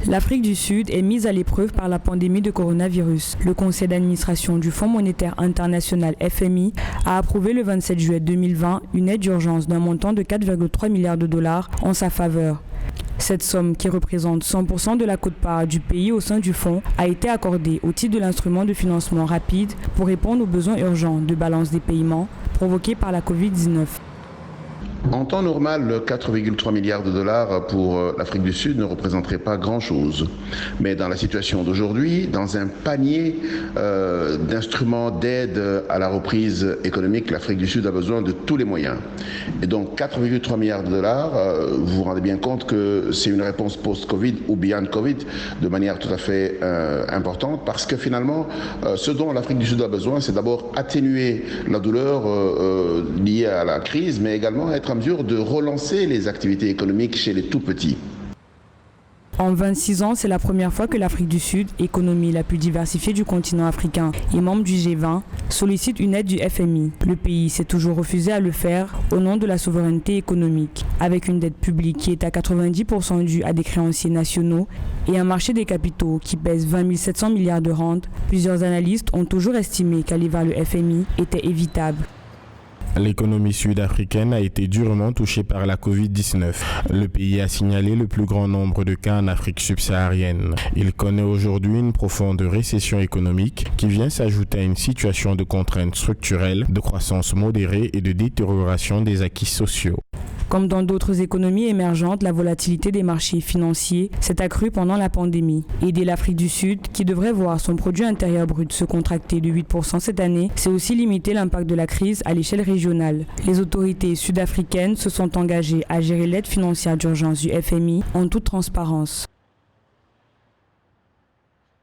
L'Afrique du Sud est mise à l'épreuve par la pandémie de coronavirus. Le conseil d'administration du Fonds monétaire international FMI a approuvé le 27 juillet 2020 une aide d'urgence d'un montant de 4,3 milliards de dollars en sa faveur. Cette somme, qui représente 100% de la quote-part du pays au sein du fonds, a été accordée au titre de l'instrument de financement rapide pour répondre aux besoins urgents de balance des paiements provoqués par la Covid-19. En temps normal, le 4,3 milliards de dollars pour l'Afrique du Sud ne représenterait pas grand-chose. Mais dans la situation d'aujourd'hui, dans un panier d'instruments d'aide à la reprise économique, l'Afrique du Sud a besoin de tous les moyens. Et donc 4,3 milliards de dollars, vous vous rendez bien compte que c'est une réponse post-Covid ou beyond Covid de manière tout à fait importante, parce que finalement, ce dont l'Afrique du Sud a besoin, c'est d'abord atténuer la douleur liée à la crise, mais également être en mesure de relancer les activités économiques chez les tout-petits. En 26 ans, c'est la première fois que l'Afrique du Sud, économie la plus diversifiée du continent africain et membre du G20, sollicite une aide du FMI. Le pays s'est toujours refusé à le faire au nom de la souveraineté économique, avec une dette publique qui est à 90% due à des créanciers nationaux et un marché des capitaux qui pèse 20 700 milliards de rentes. Plusieurs analystes ont toujours estimé qu'aller vers le FMI était évitable. L'économie sud-africaine a été durement touchée par la Covid-19. Le pays a signalé le plus grand nombre de cas en Afrique subsaharienne. Il connaît aujourd'hui une profonde récession économique qui vient s'ajouter à une situation de contraintes structurelles, de croissance modérée et de détérioration des acquis sociaux. Comme dans d'autres économies émergentes, la volatilité des marchés financiers s'est accrue pendant la pandémie. Aider l'Afrique du Sud, qui devrait voir son produit intérieur brut se contracter de 8% cette année, c'est aussi limiter l'impact de la crise à l'échelle régionale. Les autorités sud-africaines se sont engagées à gérer l'aide financière d'urgence du FMI en toute transparence.